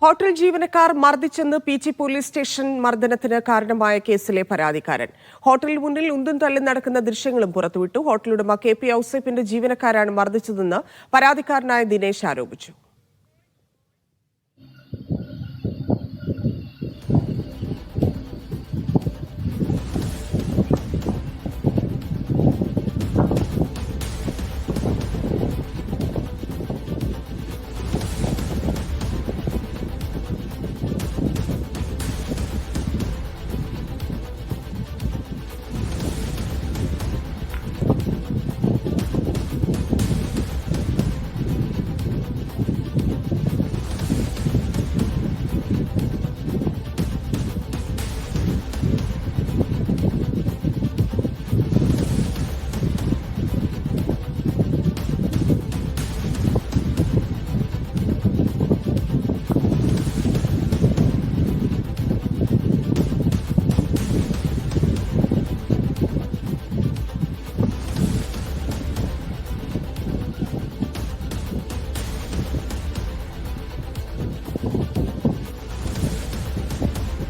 Hotel ജീവനക്കാർ മർദ്ദിച്ചെന്ന് Peechi police station മർദ്ദനത്തിന് കാരണമായ കേസിലെ പരാതിക്കാരൻ. ഹോട്ടലിന് മുന്നിൽ ഉന്തും തള്ളും നടക്കുന്ന ദൃശ്യങ്ങളും പുറത്തുവിട്ടു. ഹോട്ടലുടമ KP ഔസേപ്പിന്റെ ജീവനക്കാരാണ് മർദ്ദിച്ചതെന്ന് പരാതിക്കാരനായ ദിനേശ് ആരോപിച്ചു.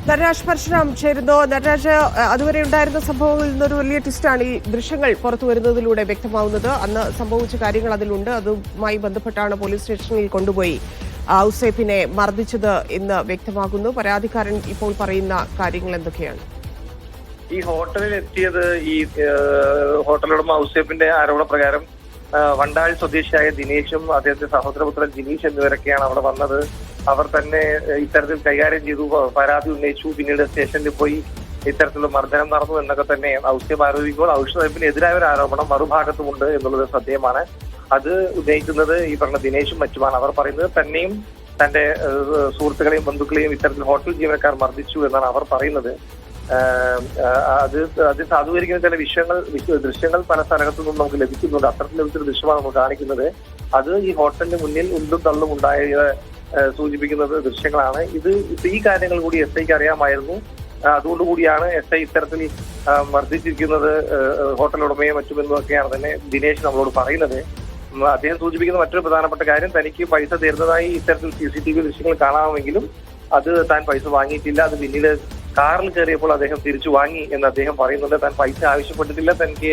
നടരാജ് പരശുരാം ചേരുന്നു. നടരാജ്, അതുവരെ ഉണ്ടായിരുന്ന സംഭവങ്ങളിൽ നിന്നൊരു വലിയ ട്വിസ്റ്റാണ് ഈ ദൃശ്യങ്ങൾ പുറത്തു വരുന്നതിലൂടെ വ്യക്തമാവുന്നത്. അന്ന് സംഭവിച്ച കാര്യങ്ങൾ അതിലുണ്ട്. അതുമായി ബന്ധപ്പെട്ടാണ് പോലീസ് സ്റ്റേഷനിൽ കൊണ്ടുപോയി ഔസേപ്പിനെ മർദ്ദിച്ചത് എന്ന് വ്യക്തമാകുന്നു. പരാതിക്കാരൻ ഇപ്പോൾ പറയുന്ന കാര്യങ്ങൾ എന്തൊക്കെയാണ്? ഈ ഹോട്ടലിൽ എത്തിയത് ഈ ഹോട്ടലുടമ ഔസേപ്പിന്റെ ആരോപണപ്രകാരം വണ്ടാഴി സ്വദേശിയായ ദിനേശും അദ്ദേഹത്തിന്റെ സഹോദരപുത്രൻ ജിനീഷ് എന്നിവരൊക്കെയാണ് അവിടെ വന്നത്. അവർ തന്നെ ഇത്തരത്തിൽ കൈകാര്യം ചെയ്തു, പരാതി ഉന്നയിച്ചു. പിന്നീട് സ്റ്റേഷനിൽ പോയി ഇത്തരത്തിലുള്ള മർദ്ദനം നടന്നു എന്നൊക്കെ തന്നെ ഔസേപ്പ് ആരോപിക്കുമ്പോൾ ഔസേപ്പിനെതിരായ ഒരു ആരോപണം മറുഭാഗത്തുമുണ്ട് എന്നുള്ളത് ശ്രദ്ധേയമാണ്. അത് ഉന്നയിക്കുന്നത് ഈ പറഞ്ഞ ദിനേശും മറ്റുമാണ്. അവർ പറയുന്നത് തന്നെയും തന്റെ സുഹൃത്തുക്കളെയും ബന്ധുക്കളെയും ഇത്തരത്തിൽ ഹോട്ടൽ ജീവനക്കാർ മർദ്ദിച്ചു എന്നാണ് അവർ പറയുന്നത്. അത് സാധൂകരിക്കുന്ന ചില ദൃശ്യങ്ങൾ പല സ്ഥലത്തു നിന്നും നമുക്ക് ലഭിക്കുന്നുണ്ട്. അത്തരത്തിൽ ലഭിച്ചൊരു ദൃശ്യമാണ് നമുക്ക് കാണിക്കുന്നത്. അത് ഈ ഹോട്ടലിന് മുന്നിൽ ഉന്തും തള്ളും ഉണ്ടായ സൂചിപ്പിക്കുന്നത് ദൃശ്യങ്ങളാണ്. ഈ കാര്യങ്ങൾ കൂടി SIക്ക് അറിയാമായിരുന്നു. അതുകൊണ്ടുകൂടിയാണ് SI ഇത്തരത്തിൽ മർദ്ദിച്ചിരിക്കുന്നത് ഹോട്ടൽ ഉടമയെ മറ്റുമെന്നൊക്കെയാണ് തന്നെ ദിനേശ് നമ്മളോട് പറയുന്നത്. അദ്ദേഹം സൂചിപ്പിക്കുന്ന മറ്റൊരു പ്രധാനപ്പെട്ട കാര്യം, തനിക്ക് പൈസ തരുന്നതായി ഇത്തരത്തിൽ CCTV ദൃശ്യങ്ങൾ കാണാമെങ്കിലും അത് താൻ പൈസ വാങ്ങിയിട്ടില്ല. അത് പിന്നീട് കാറിൽ കയറിയപ്പോൾ അദ്ദേഹം തിരിച്ചു വാങ്ങി എന്ന് അദ്ദേഹം പറയുന്നുണ്ട്. താൻ പൈസ ആവശ്യപ്പെട്ടിട്ടില്ല, തനിക്ക്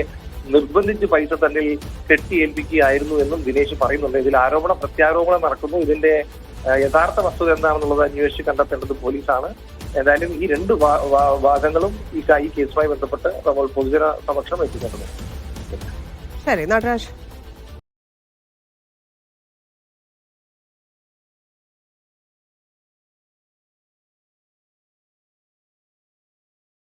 നിർബന്ധിച്ച് പൈസ തന്നിൽ കെട്ടിയേൽപ്പിക്കുകയായിരുന്നു എന്നും ദിനേശ് പറയുന്നുണ്ട്. ഇതിൽ പ്രത്യാരോപണം നടക്കുന്നു. ഇതിന്റെ യഥാർത്ഥ വസ്തുത എന്താണെന്നുള്ളത് അന്വേഷിച്ച് കണ്ടെത്തേണ്ടത് പോലീസാണ്. ഏതായാലും ഈ രണ്ട് വാദങ്ങളും ഈ കേസുമായി ബന്ധപ്പെട്ട് നമ്മൾ പൊതുജന സമക്ഷം എത്തിക്കേണ്ടതുണ്ട്. ശരി നടരാജ്.